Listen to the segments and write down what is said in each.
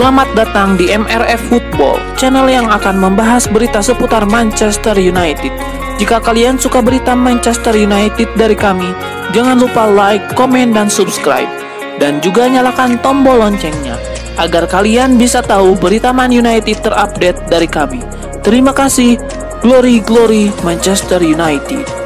Selamat datang di MRF Football, channel yang akan membahas berita seputar Manchester United. Jika kalian suka berita Manchester United dari kami, jangan lupa like, komen, dan subscribe. Dan juga nyalakan tombol loncengnya, agar kalian bisa tahu berita Man United terupdate dari kami. Terima kasih, Glory Glory Manchester United.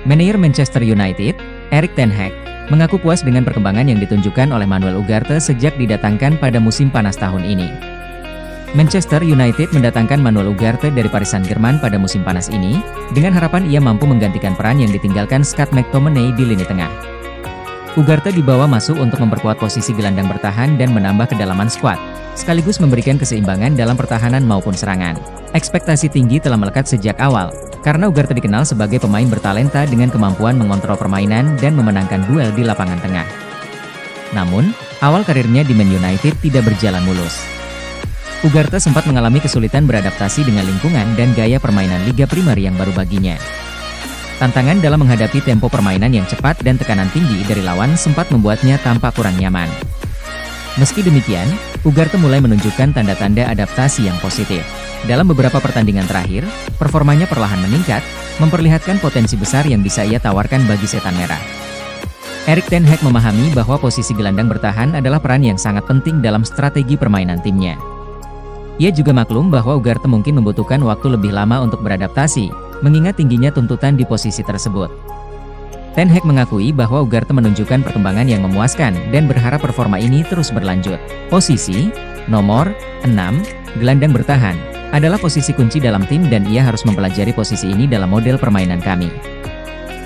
Manajer Manchester United, Erik ten Hag, mengaku puas dengan perkembangan yang ditunjukkan oleh Manuel Ugarte sejak didatangkan pada musim panas tahun ini. Manchester United mendatangkan Manuel Ugarte dari Paris Saint-Germain pada musim panas ini, dengan harapan ia mampu menggantikan peran yang ditinggalkan Scott McTominay di lini tengah. Ugarte dibawa masuk untuk memperkuat posisi gelandang bertahan dan menambah kedalaman skuad, sekaligus memberikan keseimbangan dalam pertahanan maupun serangan. Ekspektasi tinggi telah melekat sejak awal, karena Ugarte dikenal sebagai pemain bertalenta dengan kemampuan mengontrol permainan dan memenangkan duel di lapangan tengah. Namun, awal karirnya di Man United tidak berjalan mulus. Ugarte sempat mengalami kesulitan beradaptasi dengan lingkungan dan gaya permainan Liga Primer yang baru baginya. Tantangan dalam menghadapi tempo permainan yang cepat dan tekanan tinggi dari lawan sempat membuatnya tampak kurang nyaman. Meski demikian, Ugarte mulai menunjukkan tanda-tanda adaptasi yang positif. Dalam beberapa pertandingan terakhir, performanya perlahan meningkat, memperlihatkan potensi besar yang bisa ia tawarkan bagi setan merah. Erik ten Hag memahami bahwa posisi gelandang bertahan adalah peran yang sangat penting dalam strategi permainan timnya. Ia juga maklum bahwa Ugarte mungkin membutuhkan waktu lebih lama untuk beradaptasi, mengingat tingginya tuntutan di posisi tersebut. Ten Hag mengakui bahwa Ugarte menunjukkan perkembangan yang memuaskan dan berharap performa ini terus berlanjut. Posisi nomor 6, gelandang bertahan, adalah posisi kunci dalam tim dan ia harus mempelajari posisi ini dalam model permainan kami.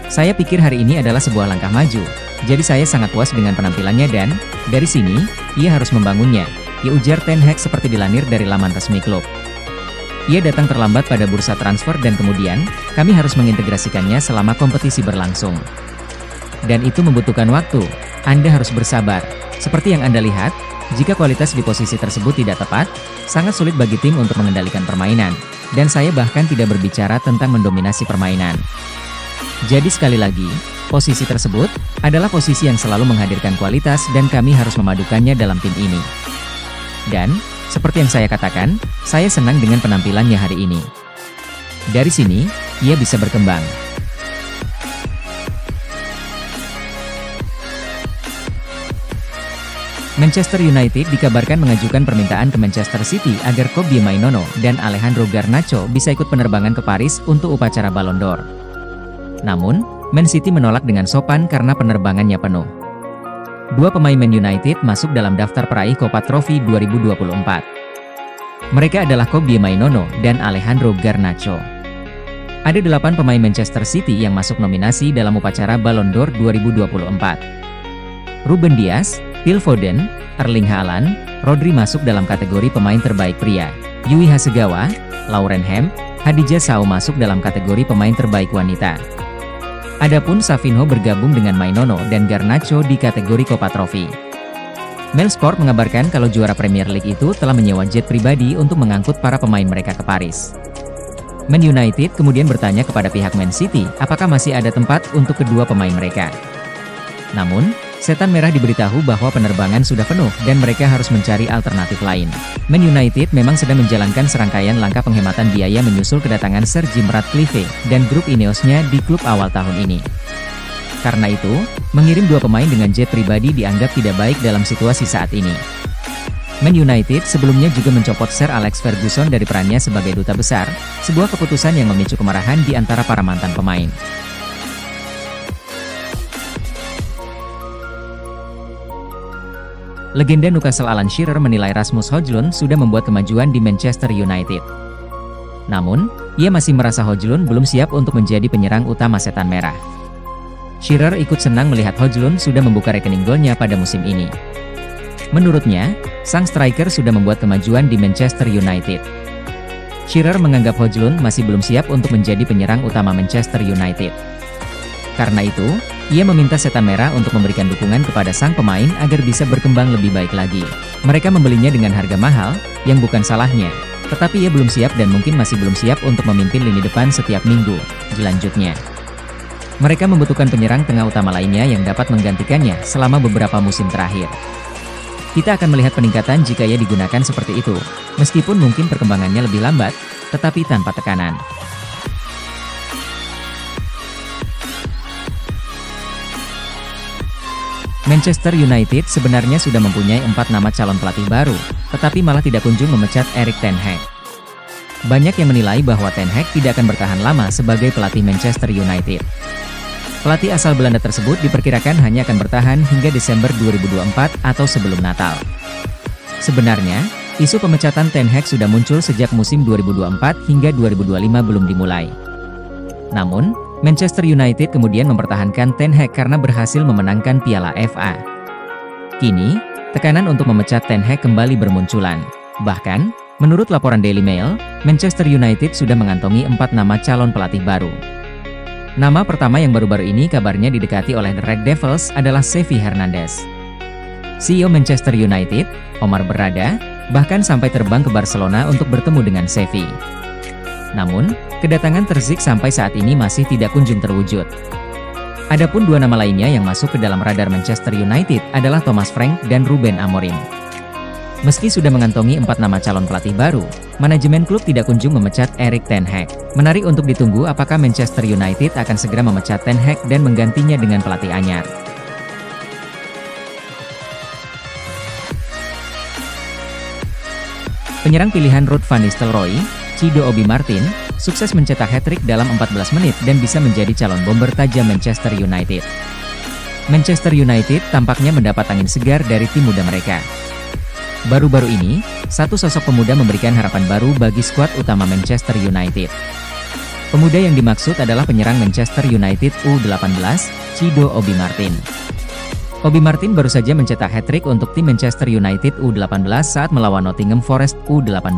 Saya pikir hari ini adalah sebuah langkah maju, jadi saya sangat puas dengan penampilannya dan, dari sini, ia harus membangunnya, ya ujar Ten Hag seperti dilansir dari laman resmi klub. Ia datang terlambat pada bursa transfer dan kemudian, kami harus mengintegrasikannya selama kompetisi berlangsung. Dan itu membutuhkan waktu, Anda harus bersabar. Seperti yang Anda lihat, jika kualitas di posisi tersebut tidak tepat, sangat sulit bagi tim untuk mengendalikan permainan, dan saya bahkan tidak berbicara tentang mendominasi permainan. Jadi sekali lagi, posisi tersebut adalah posisi yang selalu menghadirkan kualitas dan kami harus memadukannya dalam tim ini. Dan, seperti yang saya katakan, saya senang dengan penampilannya hari ini. Dari sini, ia bisa berkembang. Manchester United dikabarkan mengajukan permintaan ke Manchester City agar Kobbie Mainoo dan Alejandro Garnacho bisa ikut penerbangan ke Paris untuk upacara Ballon d'Or. Namun, Man City menolak dengan sopan karena penerbangannya penuh. Dua pemain Man United masuk dalam daftar peraih Copa Trophy 2024. Mereka adalah Kobbie Mainoo dan Alejandro Garnacho. Ada 8 pemain Manchester City yang masuk nominasi dalam upacara Ballon d'Or 2024. Ruben Dias, Phil Foden, Erling Haaland, Rodri masuk dalam kategori pemain terbaik pria. Yui Hasegawa, Lauren Hemp, Hadija Sau masuk dalam kategori pemain terbaik wanita. Adapun Savinho bergabung dengan Mainoo dan Garnacho di kategori Copa Trophy. Mailsport mengabarkan kalau juara Premier League itu telah menyewa jet pribadi untuk mengangkut para pemain mereka ke Paris. Man United kemudian bertanya kepada pihak Man City apakah masih ada tempat untuk kedua pemain mereka. Namun, setan merah diberitahu bahwa penerbangan sudah penuh dan mereka harus mencari alternatif lain. Man United memang sedang menjalankan serangkaian langkah penghematan biaya menyusul kedatangan Sir Jim Ratcliffe dan grup Ineosnya di klub awal tahun ini. Karena itu, mengirim dua pemain dengan jet pribadi dianggap tidak baik dalam situasi saat ini. Man United sebelumnya juga mencopot Sir Alex Ferguson dari perannya sebagai duta besar, sebuah keputusan yang memicu kemarahan di antara para mantan pemain. Legenda Newcastle Alan Shearer menilai Rasmus Højlund sudah membuat kemajuan di Manchester United. Namun, ia masih merasa Højlund belum siap untuk menjadi penyerang utama setan merah. Shearer ikut senang melihat Højlund sudah membuka rekening golnya pada musim ini. Menurutnya, sang striker sudah membuat kemajuan di Manchester United. Shearer menganggap Højlund masih belum siap untuk menjadi penyerang utama Manchester United. Karena itu, ia meminta setan merah untuk memberikan dukungan kepada sang pemain agar bisa berkembang lebih baik lagi. Mereka membelinya dengan harga mahal, yang bukan salahnya, Tetapi ia belum siap dan mungkin masih belum siap untuk memimpin lini depan setiap minggu selanjutnya. Mereka membutuhkan penyerang tengah utama lainnya yang dapat menggantikannya selama beberapa musim terakhir. Kita akan melihat peningkatan jika ia digunakan seperti itu, meskipun mungkin perkembangannya lebih lambat, tetapi tanpa tekanan. Manchester United sebenarnya sudah mempunyai 4 nama calon pelatih baru, tetapi malah tidak kunjung memecat Erik ten Hag. Banyak yang menilai bahwa Ten Hag tidak akan bertahan lama sebagai pelatih Manchester United. Pelatih asal Belanda tersebut diperkirakan hanya akan bertahan hingga Desember 2024 atau sebelum Natal. Sebenarnya, isu pemecatan Ten Hag sudah muncul sejak musim 2024 hingga 2025 belum dimulai. Namun, Manchester United kemudian mempertahankan Ten Hag karena berhasil memenangkan Piala FA. Kini, tekanan untuk memecat Ten Hag kembali bermunculan. Bahkan, menurut laporan Daily Mail, Manchester United sudah mengantongi 4 nama calon pelatih baru. Nama pertama yang baru-baru ini kabarnya didekati oleh The Red Devils adalah Xavi Hernandez. CEO Manchester United, Omar Berrada, bahkan sampai terbang ke Barcelona untuk bertemu dengan Xavi. Namun, kedatangan Terzic sampai saat ini masih tidak kunjung terwujud. Adapun 2 nama lainnya yang masuk ke dalam radar Manchester United adalah Thomas Frank dan Ruben Amorim. Meski sudah mengantongi 4 nama calon pelatih baru, manajemen klub tidak kunjung memecat Erik ten Hag. Menarik untuk ditunggu apakah Manchester United akan segera memecat Ten Hag dan menggantinya dengan pelatih anyar. Penyerang pilihan Ruud van Nistelrooy, Cido Obi Martin, sukses mencetak hat-trick dalam 14 menit dan bisa menjadi calon bomber tajam Manchester United. Manchester United tampaknya mendapat angin segar dari tim muda mereka. Baru-baru ini, satu sosok pemuda memberikan harapan baru bagi skuad utama Manchester United. Pemuda yang dimaksud adalah penyerang Manchester United U18, Cido Obi Martin. Obi Martin baru saja mencetak hat-trick untuk tim Manchester United U18 saat melawan Nottingham Forest U18.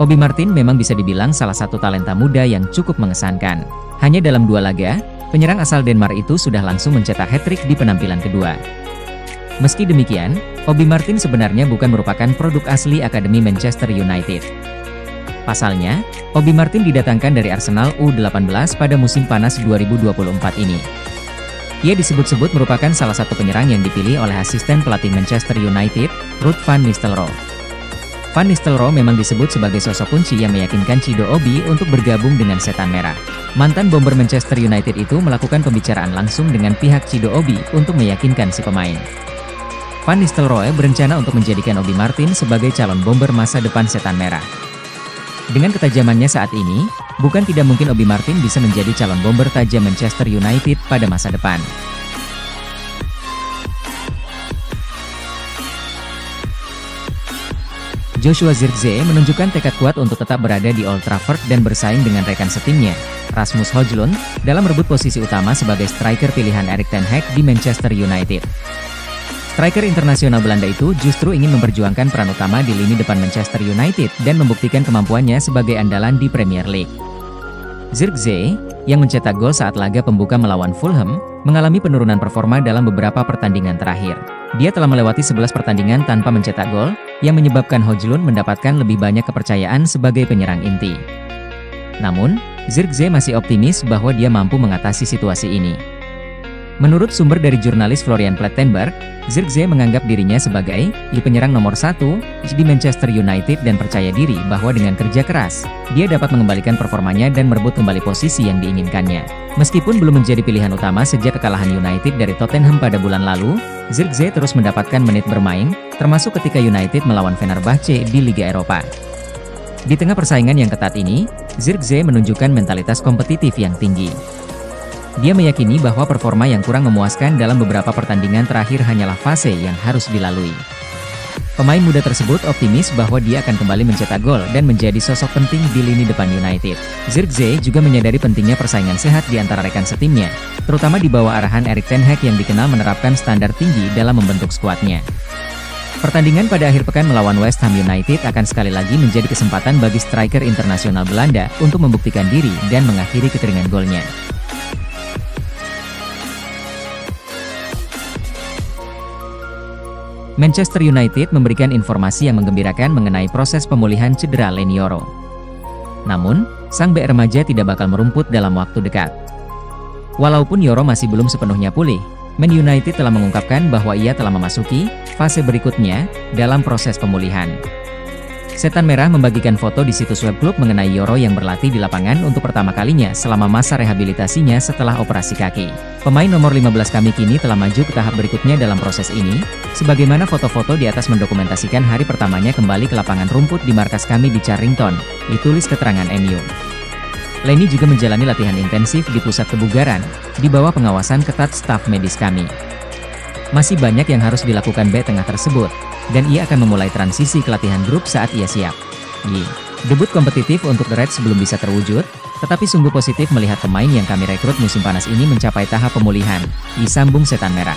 Obi Martin memang bisa dibilang salah satu talenta muda yang cukup mengesankan. Hanya dalam 2 laga, penyerang asal Denmark itu sudah langsung mencetak hat-trick di penampilan kedua. Meski demikian, Obi Martin sebenarnya bukan merupakan produk asli Akademi Manchester United. Pasalnya, Obi Martin didatangkan dari Arsenal U18 pada musim panas 2024 ini. Ia disebut-sebut merupakan salah satu penyerang yang dipilih oleh asisten pelatih Manchester United, Ruud van Nistelrooy. Van Nistelrooy memang disebut sebagai sosok kunci yang meyakinkan Cido Obi untuk bergabung dengan Setan Merah. Mantan bomber Manchester United itu melakukan pembicaraan langsung dengan pihak Cido Obi untuk meyakinkan si pemain. Van Nistelrooy berencana untuk menjadikan Obi Martin sebagai calon bomber masa depan Setan Merah. Dengan ketajamannya saat ini, bukan tidak mungkin Obi Martin bisa menjadi calon bomber tajam Manchester United pada masa depan. Joshua Zirkzee menunjukkan tekad kuat untuk tetap berada di Old Trafford dan bersaing dengan rekan setimnya, Rasmus Højlund, dalam merebut posisi utama sebagai striker pilihan Erik ten Hag di Manchester United. Striker internasional Belanda itu justru ingin memperjuangkan peran utama di lini depan Manchester United dan membuktikan kemampuannya sebagai andalan di Premier League. Zirkzee, yang mencetak gol saat laga pembuka melawan Fulham, mengalami penurunan performa dalam beberapa pertandingan terakhir. Dia telah melewati 11 pertandingan tanpa mencetak gol, yang menyebabkan Højlund mendapatkan lebih banyak kepercayaan sebagai penyerang inti. Namun, Zirkzee masih optimis bahwa dia mampu mengatasi situasi ini. Menurut sumber dari jurnalis Florian Plettenberg, Zirkzee menganggap dirinya sebagai penyerang nomor 1 di Manchester United dan percaya diri bahwa dengan kerja keras, dia dapat mengembalikan performanya dan merebut kembali posisi yang diinginkannya. Meskipun belum menjadi pilihan utama sejak kekalahan United dari Tottenham pada bulan lalu, Zirkzee terus mendapatkan menit bermain, termasuk ketika United melawan Fenerbahce di Liga Eropa. Di tengah persaingan yang ketat ini, Zirkzee menunjukkan mentalitas kompetitif yang tinggi. Dia meyakini bahwa performa yang kurang memuaskan dalam beberapa pertandingan terakhir hanyalah fase yang harus dilalui. Pemain muda tersebut optimis bahwa dia akan kembali mencetak gol dan menjadi sosok penting di lini depan United. Zirkzee juga menyadari pentingnya persaingan sehat di antara rekan setimnya, terutama di bawah arahan Erik ten Hag yang dikenal menerapkan standar tinggi dalam membentuk skuadnya. Pertandingan pada akhir pekan melawan West Ham United akan sekali lagi menjadi kesempatan bagi striker internasional Belanda untuk membuktikan diri dan mengakhiri kekeringan golnya. Manchester United memberikan informasi yang menggembirakan mengenai proses pemulihan cedera Leny Yoro. Namun, sang bek remaja tidak bakal merumput dalam waktu dekat. Walaupun Yoro masih belum sepenuhnya pulih, Man United telah mengungkapkan bahwa ia telah memasuki fase berikutnya dalam proses pemulihan. Setan Merah membagikan foto di situs web klub mengenai Yoro yang berlatih di lapangan untuk pertama kalinya selama masa rehabilitasinya setelah operasi kaki. Pemain nomor 15 kami kini telah maju ke tahap berikutnya dalam proses ini, sebagaimana foto-foto di atas mendokumentasikan hari pertamanya kembali ke lapangan rumput di markas kami di Carrington, ditulis keterangan MU. Leny juga menjalani latihan intensif di pusat kebugaran, di bawah pengawasan ketat staf medis kami. Masih banyak yang harus dilakukan bek tengah tersebut, dan ia akan memulai transisi ke latihan grup saat ia siap. Debut kompetitif untuk The Reds belum bisa terwujud, tetapi sungguh positif melihat pemain yang kami rekrut musim panas ini mencapai tahap pemulihan, disambung Setan Merah.